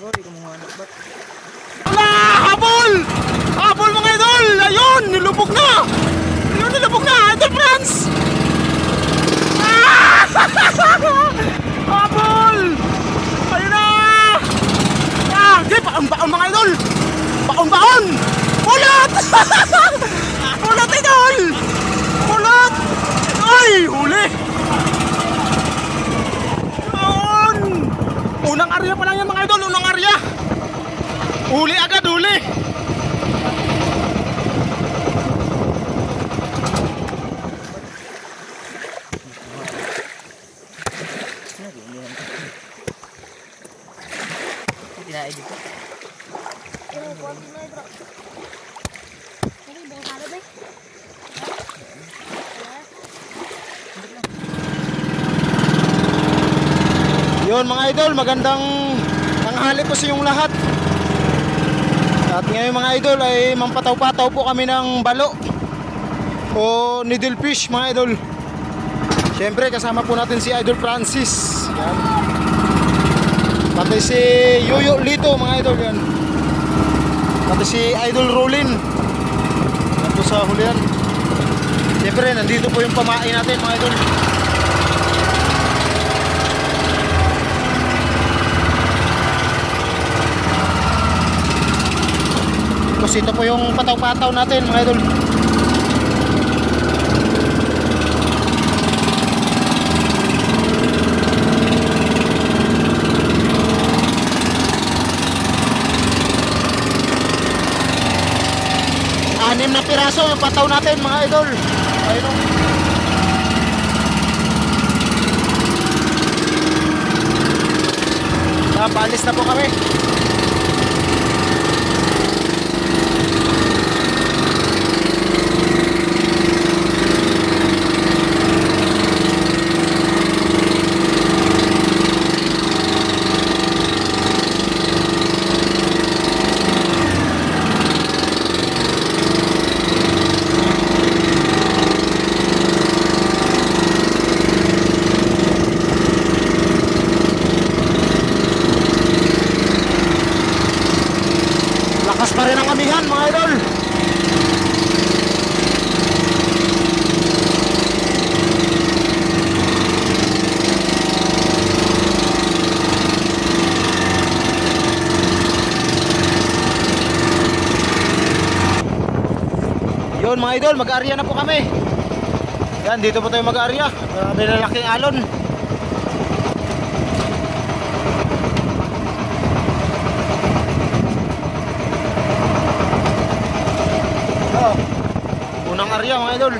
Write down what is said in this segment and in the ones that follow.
Wala! Habol! Habol mga idol! Ayun! Nilubog na! Ayun! Nilubog na! Idol Franz! Ah! Habol! Ayun na! Ah! Di! Baon-baon mga idol! Baon-baon! Pulot! Pulot idol! Pulot! Ay! Huli! Ayun! Unang area pa lang yan mga idol! Unang area! Huli agad! Huli! Tinaedit ko. Yun mga idol, magandang tanghali po sa inyong lahat. At ngayon mga idol ay mampataw-pataw po kami ng balo o needlefish mga idol. Siyempre kasama po natin si Idol Francis. Yan. Pati si Yoyo Lito mga idol yan. Pati si Idol Rolin. Yan po sa hulihan. Siyempre nandito po yung pamain natin mga idol. Tapos ito po yung pataw-pataw natin mga idol. Anim na piraso yung pataw natin mga idol. Ayun o. Paalis na po kami. Lakas pa rin ang amihan mga idol. Yun mga idol, mag-area na po kami. Yan, dito po tayo mag-area. May lalaking alon. Unang area mga idol.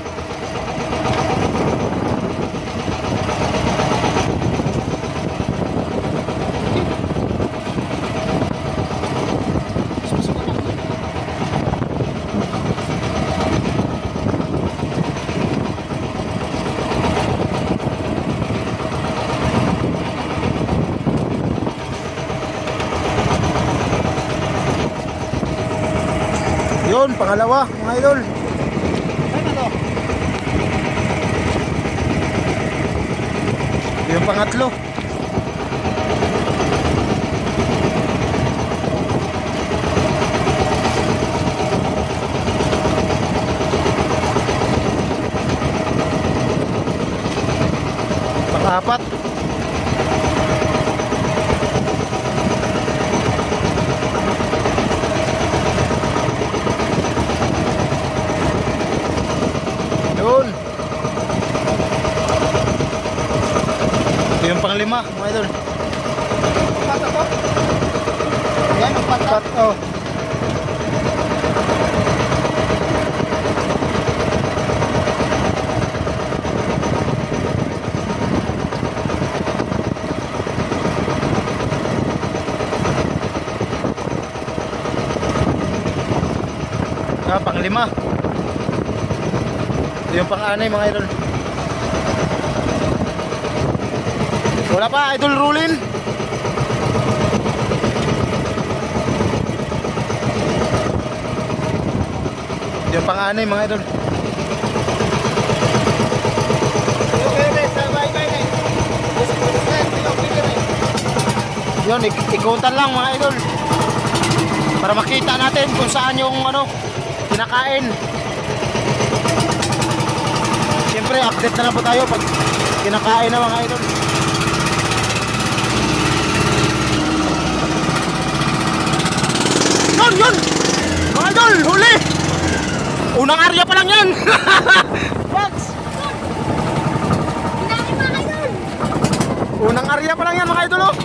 Yun, pangalawa mga idol. Yung pangatlo. Pang-apat. Yun. Ito yung pang-lima mga idol. Pat ako. Yan ang pat. Oh. Pang-lima. Ito yung pang-anay mga idol. Wala pa Idol Rolin. Ito yung pang-anay mga idol. Yun, ikutan lang mga idol. Para makita natin kung saan yung ano, kinakain. Siyempre, update na lang po tayo pag kinakain na mga idol. Yun! Mga idol, huli! Unang area pa lang yan! Bugs! Unang area pa lang yan mga idol, oh!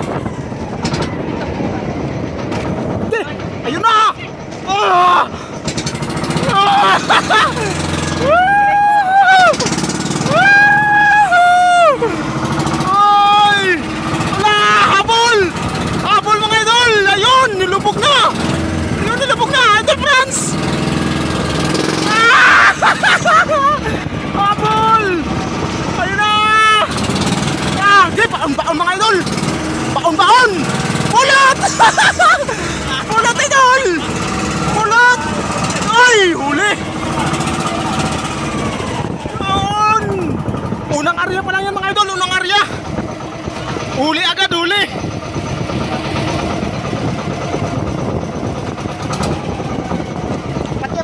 Ayun na! Ah! Ah! Ay! Wala! Habol! Habol mga idol! Ayun! Nilubog na! Ayun! Nilubog na! Idol Franz! Ah! Habol! Ayun na! Ah! Di! Baon-baon mga idol! Baon-baon! Ulat! Ulat idol! Ulat! Ay! Huli! Ayun! Unang area pa lang yan mga idol! Unang area! Huli agad! Huli!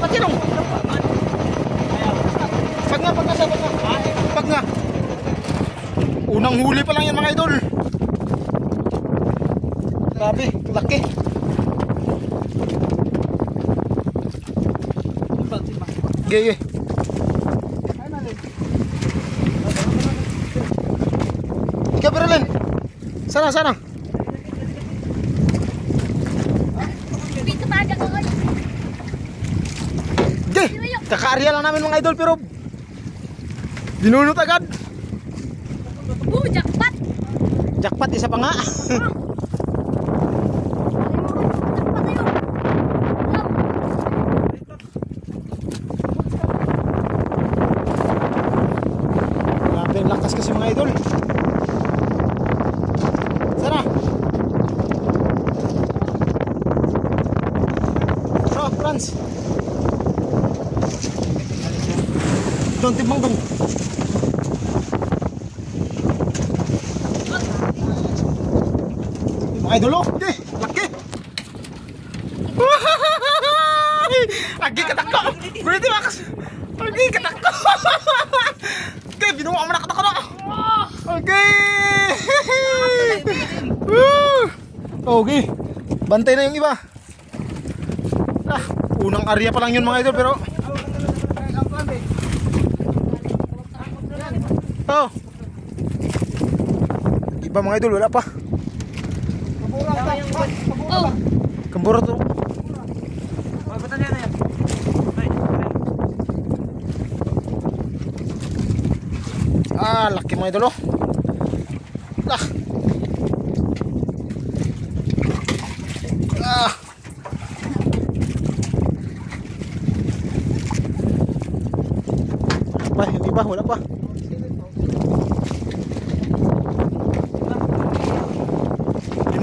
Pati dong! Pag nga! Unang huli pa lang yan mga idol! Grabe, laki. Gaya. Ikaw Berlin. Sana. Gay. Kakaarya lang namin mga idol pero binunot agad. Jackpot. Jackpot isa pa nga. Lakas kasi mga idol. Sana. Bro, Franz. Don't timbang dong. Mga idol, oh. Laki. Agi katakko. Berarti makas. Agi katakko. Okay, binuha mo na katakko na. Okay. Okay. Bantay na yung iba. Unang area pa lang yun mga idol pero oh. Iba mga idol wala pa. Oh. Kambura to. Laki mga idol, oh. Yung iba wala pa.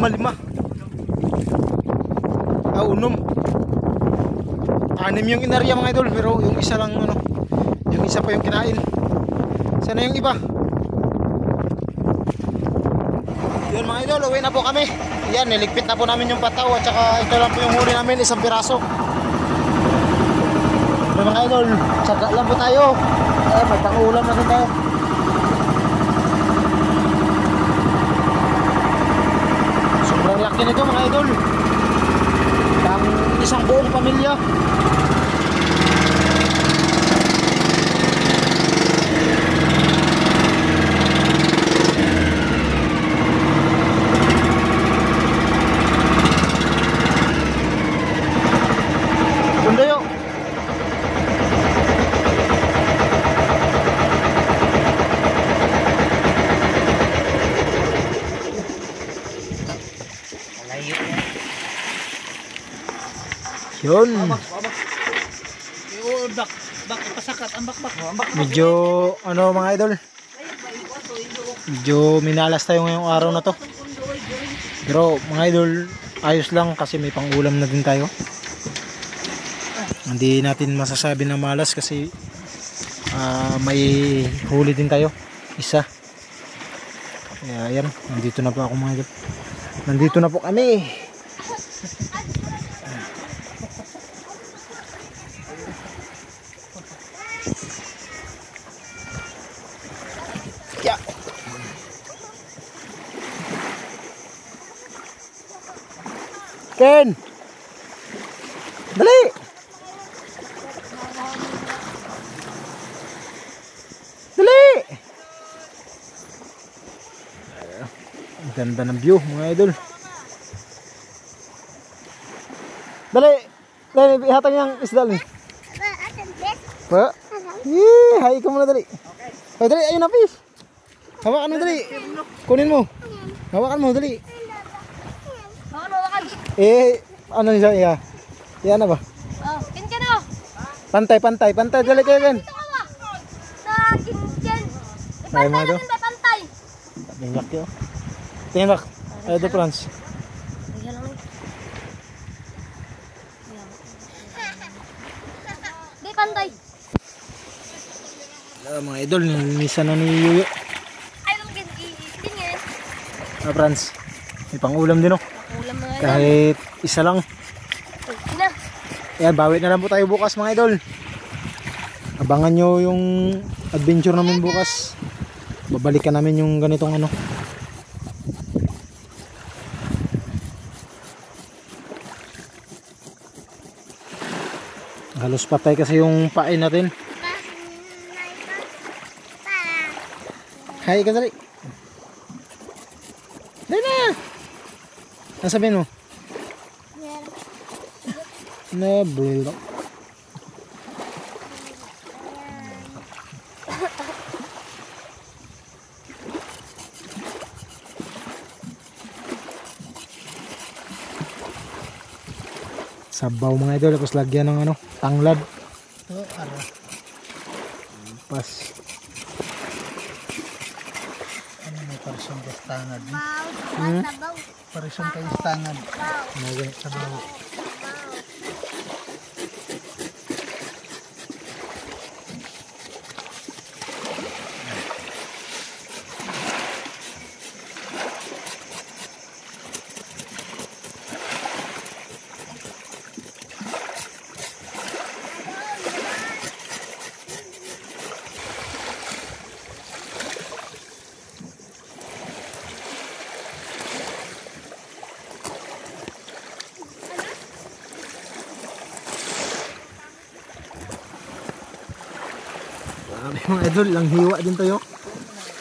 Lima. Unom. 6 yung inarya mga idol pero yung isa lang ano, yung isa pa yung kinain. Sana yung iba. Yun mga idol, uwi na po kami. Yan, niligpit na po namin yung pataw at saka ito lang po yung huli namin, isang piraso. Yun mga idol, tsaga lang po tayo. May pangulam na din tayo. Sobrang laki nito mga idol. Pang isang buong pamilya. Bundayo. Yun. Medyo ano mga idol, medyo minalas tayo ngayong araw na to. Pero mga idol, ayos lang kasi may pangulam na din tayo. Hindi natin masasabi na malas kasi may huli din tayo, isa. Kaya yan, nandito na po ako mga idol. Nandito na po kami. Yeah. Ken! Dali! Dali! Ang ganda ng view mga idol. Dali! Dali, ihatang yung isda ni. Pa? Yee! Hay ka muna dali. Okay. Oh, dali, ayun na fish. Hawakan mo dali. Kunin mo. Hawakan mo dali. Hawakan. Ano siya? Iya. Iya na ba? Oh, kinken oh. Pantay. Dali kayo Ken. Ito ka ba? Sa kinken. Ay, mga Ipantay ito. natin ba? Pantay. Tingnan ko. Tingnan bak. Ay, the Franz. Ayan lang. Di pantay. Mga idol, nilinisan na ni Yuyo. Ay, lang kinken. Ah, Franz. May pang-ulam din oh. Ulam na yan. Kahit isa lang. Ina. Ayan, bawi na lang po tayo bukas mga idol. Abangan nyo yung adventure namin bukas. Babalikan namin yung ganitong ano. Halos patay kasi yung pain natin. Hay ka dali. Dali na. Ano sabihin mo? Nebula. Sabaw mga idol, tapos lagyan ng ano, tanglad. Pas. Ano may parisong kastangad? Hmm? Parisong kastangad. Mga Sabaw. Grabe mga idol, ilang hiwa din to yo.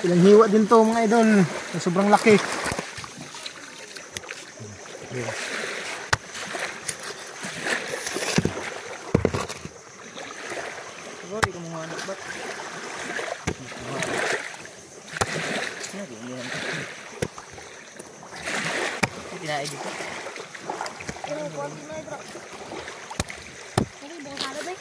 Ilang hiwa din to mga idol. Sobrang laki. Sorry kung mga anak ba't? Kinain dito. Ini buat ini bro. Ini bukan ada deh.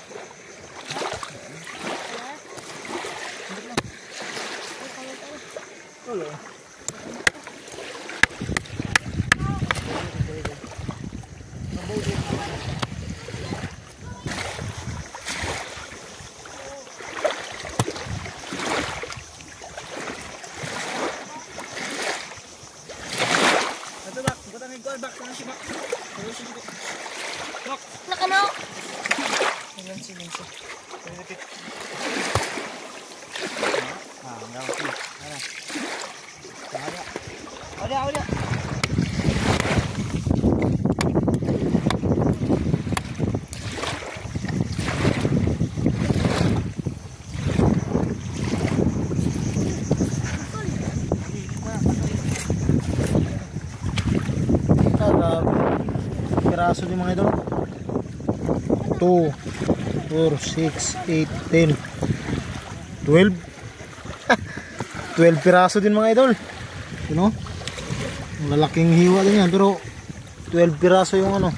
Nakano? Ada. Piraso din mga idol. 2, 4, 6, 8, 10, 12. 12 piraso din mga idol. You know? Lalaking hiwa din yan, pero 12 piraso yung ano,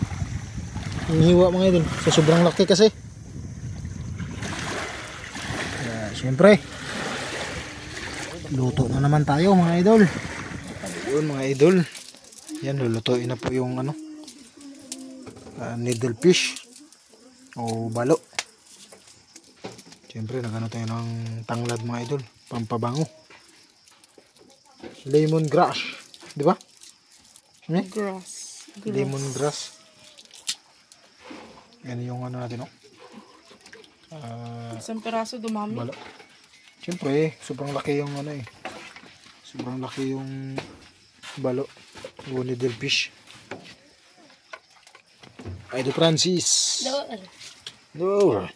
yung hiwa mga idol. So sobrang laki kasi. Siyempre luto na naman tayo mga idol. Yun mga idol, yan lulutuin na po yung ano, needle fish o balo. Siyempre nagano tayo ng tanglad mga idol, pampabango, lemongrass, di ba? Grass. Lemongrass. Yan yung ano natin, no? Isang peraso dumami. Balo. Siyempre, sobrang laki yung ano eh. Sobrang laki yung balo. Needle fish. Idol Francis. No.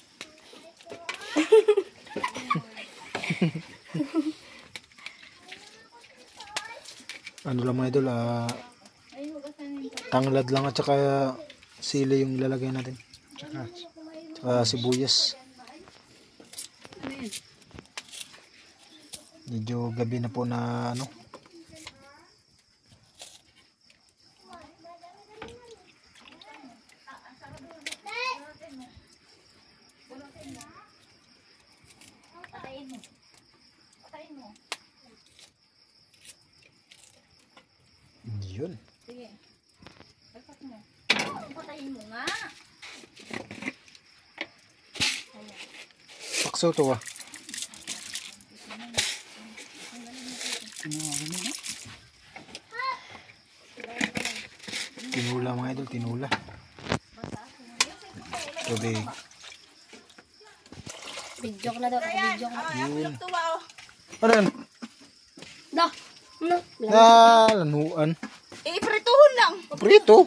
Ano lang mga idol, tanglad lang at saka sili yung lalagay natin. Tsaka sibuyas. Medyo gabi na po na ano. Yun. Sige. Pagkat mo. Patayin mo nga. Pakso to ah. Tinula mga idol, tinula. Tubig. Video ko na daw. Video ko na. Yun. Ano yan? Dah. Ano? Lanuan. Iprituhon lang. Prito.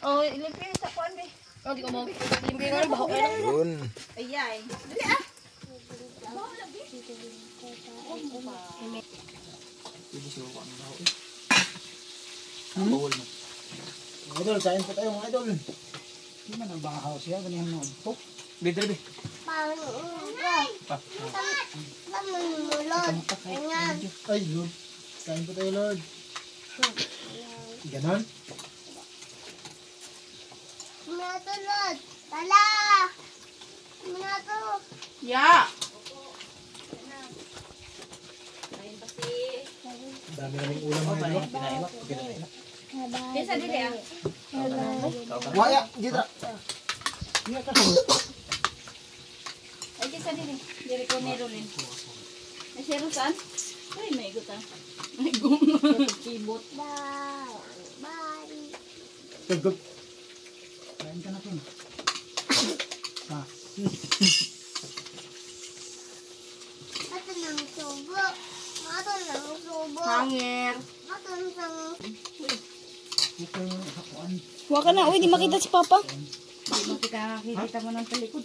Oh, ilipin sa kuan be. Oh, di ko mo. Hindi ko na baho. Yun. Ayay. Dali ah. Idol, kain po tayo mga idol. Hindi man ang bahaw siya, ganyan mo. Oh, bidre be. Ay, Lord. Kain po tayo, Lord. Ganon. Minatulod. Tala. Minatulod. Ya. Dami naming ulam mga idol. Bisa dili ah. Waya, dito. Ay, bisa dili. Dili ko nirulin. Ay, sero saan? Ay, may igutan. May gum. Kibot. Bye. Bye. Gug. Kain ka na po. Ato nang subo. Ato nang subo. Hanger. Ato nang Huwag ka na. Uy, di makita si Papa. Di makita mo ng talikod.